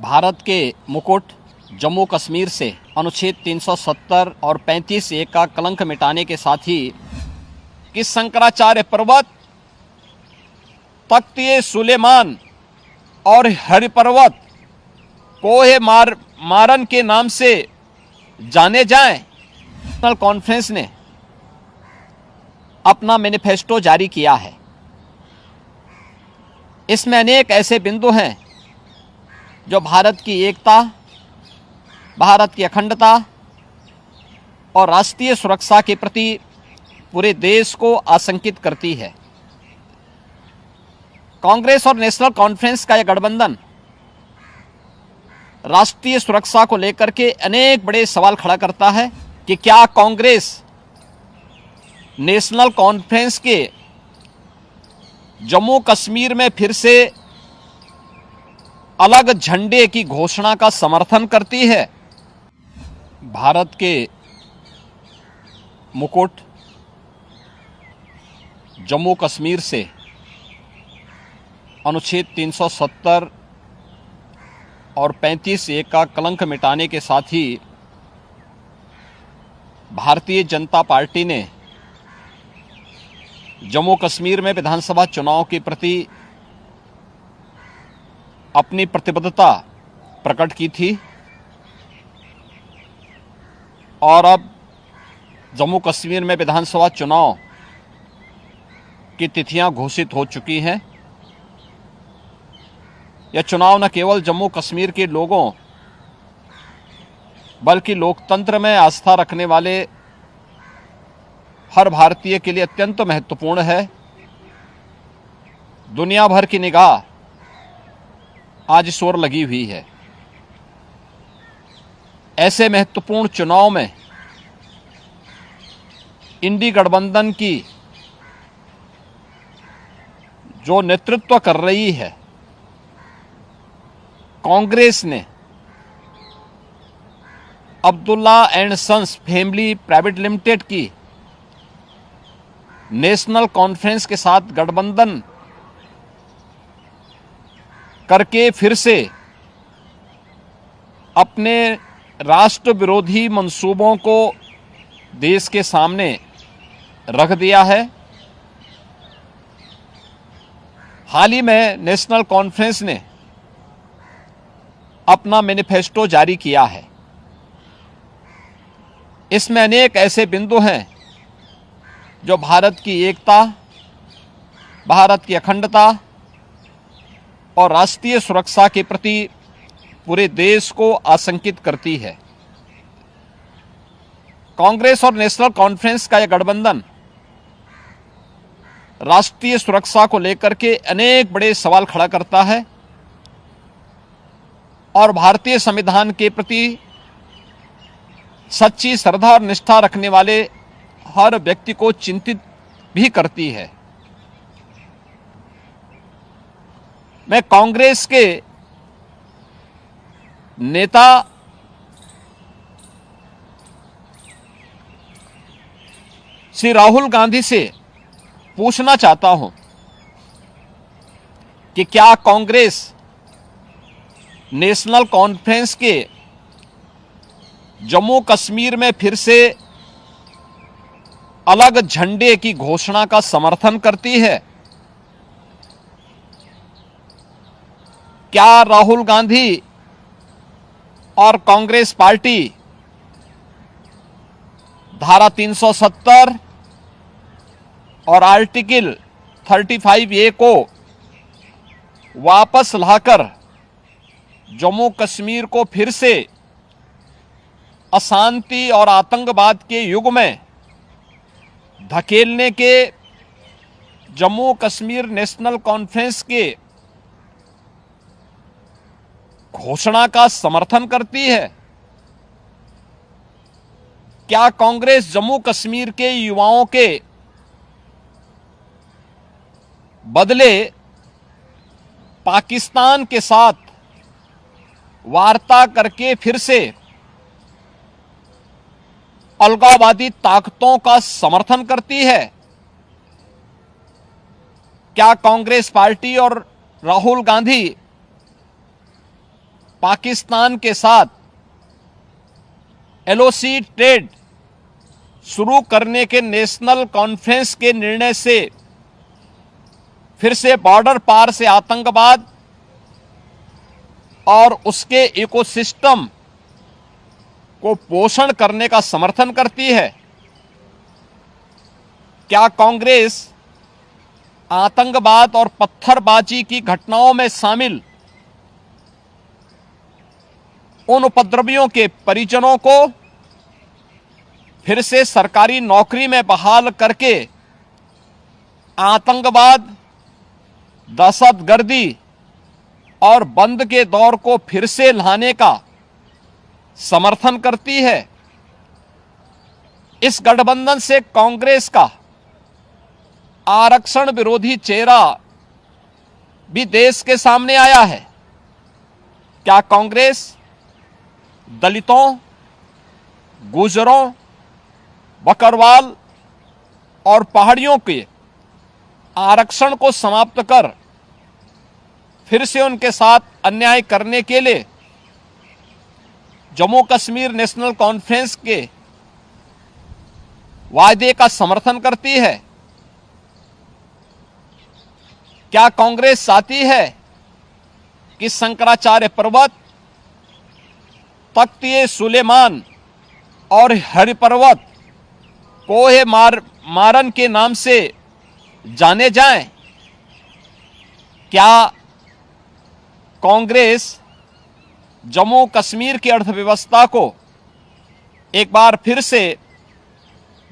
भारत के मुकुट जम्मू कश्मीर से अनुच्छेद 370 और 35(a) का कलंक मिटाने के साथ ही कि शंकराचार्य पर्वत, तख्त सुलेमान और हरि पर्वत कोहे मारन के नाम से जाने जाएं। नेशनल कॉन्फ्रेंस ने अपना मैनिफेस्टो जारी किया है। इसमें अनेक ऐसे बिंदु हैं जो भारत की एकता, भारत की अखंडता और राष्ट्रीय सुरक्षा के प्रति पूरे देश को आशंकित करती है। कांग्रेस और नेशनल कॉन्फ्रेंस का यह गठबंधन राष्ट्रीय सुरक्षा को लेकर के अनेक बड़े सवाल खड़ा करता है कि क्या कांग्रेस नेशनल कॉन्फ्रेंस के जम्मू कश्मीर में फिर से अलग झंडे की घोषणा का समर्थन करती है। भारत के मुकुट जम्मू कश्मीर से अनुच्छेद 370 और 35(a) का कलंक मिटाने के साथ ही भारतीय जनता पार्टी ने जम्मू कश्मीर में विधानसभा चुनाव के प्रति अपनी प्रतिबद्धता प्रकट की थी और अब जम्मू कश्मीर में विधानसभा चुनाव की तिथियां घोषित हो चुकी हैं। यह चुनाव न केवल जम्मू कश्मीर के लोगों बल्कि लोकतंत्र में आस्था रखने वाले हर भारतीय के लिए अत्यंत महत्वपूर्ण है। दुनिया भर की निगाह आज इस ओर लगी हुई है। ऐसे महत्वपूर्ण चुनाव में इंडी गठबंधन की जो नेतृत्व कर रही है कांग्रेस ने Abdullah and sons family private limited की नेशनल कॉन्फ्रेंस के साथ गठबंधन करके फिर से अपने राष्ट्र विरोधी मंसूबों को देश के सामने रख दिया है। हाल ही में नेशनल कॉन्फ्रेंस ने अपना मैनिफेस्टो जारी किया है। इसमें अनेक ऐसे बिंदु हैं जो भारत की एकता, भारत की अखंडता और राष्ट्रीय सुरक्षा के प्रति पूरे देश को आशंकित करती है। कांग्रेस और नेशनल कॉन्फ्रेंस का यह गठबंधन राष्ट्रीय सुरक्षा को लेकर के अनेक बड़े सवाल खड़ा करता है और भारतीय संविधान के प्रति सच्ची श्रद्धा और निष्ठा रखने वाले हर व्यक्ति को चिंतित भी करती है। मैं कांग्रेस के नेता श्री राहुल गांधी से पूछना चाहता हूं कि क्या कांग्रेस नेशनल कॉन्फ्रेंस के जम्मू कश्मीर में फिर से अलग झंडे की घोषणा का समर्थन करती है? क्या राहुल गांधी और कांग्रेस पार्टी धारा 370 और आर्टिकल 35(a) को वापस लाकर जम्मू कश्मीर को फिर से अशांति और आतंकवाद के युग में धकेलने के जम्मू कश्मीर नेशनल कॉन्फ्रेंस के घोषणा का समर्थन करती है? क्या कांग्रेस जम्मू कश्मीर के युवाओं के बदले पाकिस्तान के साथ वार्ता करके फिर से अलगाववादी ताकतों का समर्थन करती है? क्या कांग्रेस पार्टी और राहुल गांधी पाकिस्तान के साथ एलओसी ट्रेड शुरू करने के नेशनल कॉन्फ्रेंस के निर्णय से फिर से बॉर्डर पार से आतंकवाद और उसके इकोसिस्टम को पोषण करने का समर्थन करती है? क्या कांग्रेस आतंकवाद और पत्थरबाजी की घटनाओं में शामिल उन उपद्रवियों के परिजनों को फिर से सरकारी नौकरी में बहाल करके आतंकवाद, दहशतगर्दी और बंद के दौर को फिर से लाने का समर्थन करती है? इस गठबंधन से कांग्रेस का आरक्षण विरोधी चेहरा भी देश के सामने आया है। क्या कांग्रेस दलितों, गुर्जरों, बकरवाल और पहाड़ियों के आरक्षण को समाप्त कर फिर से उनके साथ अन्याय करने के लिए जम्मू कश्मीर नेशनल कॉन्फ्रेंस के वायदे का समर्थन करती है? क्या कांग्रेस चाहती है कि शंकराचार्य पर्वत, तख्त सुलेमान और हरि पर्वत कोहे मारन के नाम से जाने जाएं? क्या कांग्रेस जम्मू कश्मीर की अर्थव्यवस्था को एक बार फिर से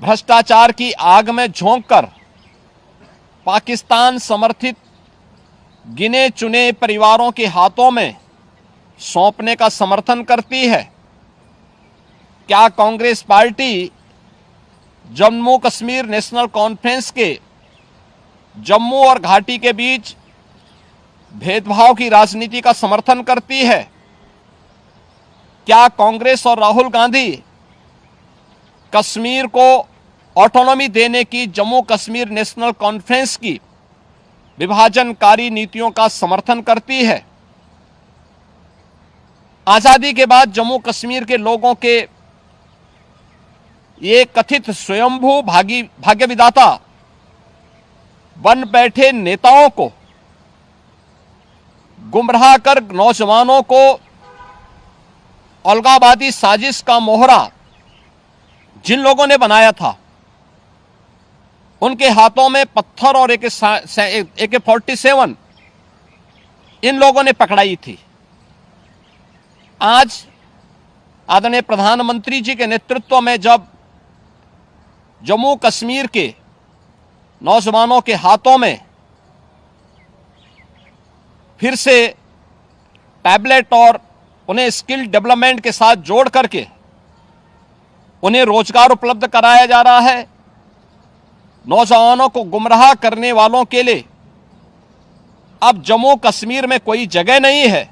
भ्रष्टाचार की आग में झोंककर पाकिस्तान समर्थित गिने चुने परिवारों के हाथों में सौंपने का समर्थन करती है? क्या कांग्रेस पार्टी जम्मू कश्मीर नेशनल कॉन्फ्रेंस के जम्मू और घाटी के बीच भेदभाव की राजनीति का समर्थन करती है? क्या कांग्रेस और राहुल गांधी कश्मीर को ऑटोनॉमी देने की जम्मू कश्मीर नेशनल कॉन्फ्रेंस की विभाजनकारी नीतियों का समर्थन करती है? आजादी के बाद जम्मू कश्मीर के लोगों के ये कथित स्वयंभू भाग्य विधाता बन बैठे नेताओं को गुमराह कर नौजवानों को अलगाववादी साजिश का मोहरा जिन लोगों ने बनाया था, उनके हाथों में पत्थर और AK-47 इन लोगों ने पकड़ाई थी। आज आदरणीय प्रधानमंत्री जी के नेतृत्व में जब जम्मू कश्मीर के नौजवानों के हाथों में फिर से टैबलेट और उन्हें स्किल डेवलपमेंट के साथ जोड़ करके उन्हें रोजगार उपलब्ध कराया जा रहा है, नौजवानों को गुमराह करने वालों के लिए अब जम्मू कश्मीर में कोई जगह नहीं है,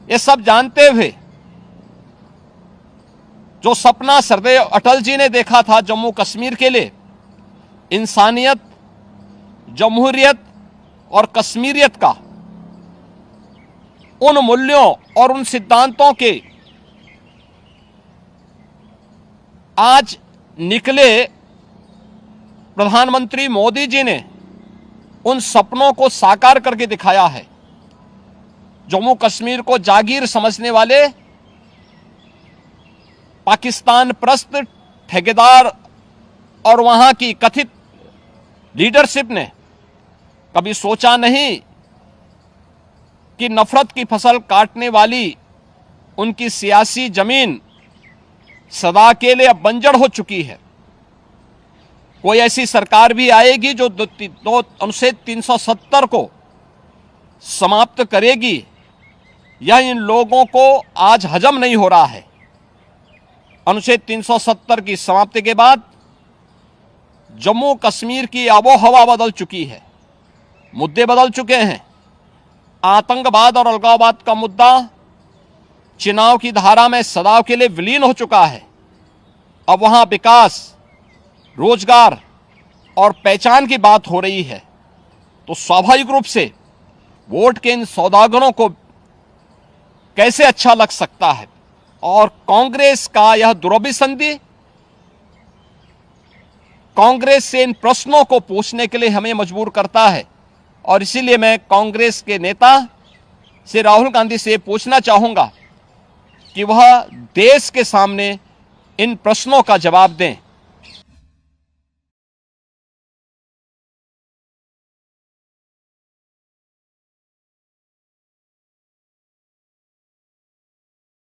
ये सब जानते हुए जो सपना सरदेव अटल जी ने देखा था जम्मू कश्मीर के लिए, इंसानियत, जमहूरियत और कश्मीरियत का, उन मूल्यों और उन सिद्धांतों के आज निकले प्रधानमंत्री मोदी जी ने उन सपनों को साकार करके दिखाया है। जम्मू कश्मीर को जागीर समझने वाले पाकिस्तान परस्त ठेकेदार और वहां की कथित लीडरशिप ने कभी सोचा नहीं कि नफरत की फसल काटने वाली उनकी सियासी जमीन सदा के लिए अब बंजर हो चुकी है। कोई ऐसी सरकार भी आएगी जो अनुच्छेद 370 को समाप्त करेगी, यह इन लोगों को आज हजम नहीं हो रहा है। अनुच्छेद 370 की समाप्ति के बाद जम्मू कश्मीर की आबो हवा बदल चुकी है, मुद्दे बदल चुके हैं। आतंकवाद और अलगाववाद का मुद्दा चुनाव की धारा में सदा के लिए विलीन हो चुका है। अब वहां विकास, रोजगार और पहचान की बात हो रही है, तो स्वाभाविक रूप से वोट के इन सौदागरों को कैसे अच्छा लग सकता है। और कांग्रेस का यह दुरभिसंधि कांग्रेस से इन प्रश्नों को पूछने के लिए हमें मजबूर करता है। और इसीलिए मैं कांग्रेस के नेता से राहुल गांधी से पूछना चाहूंगा कि वह देश के सामने इन प्रश्नों का जवाब दें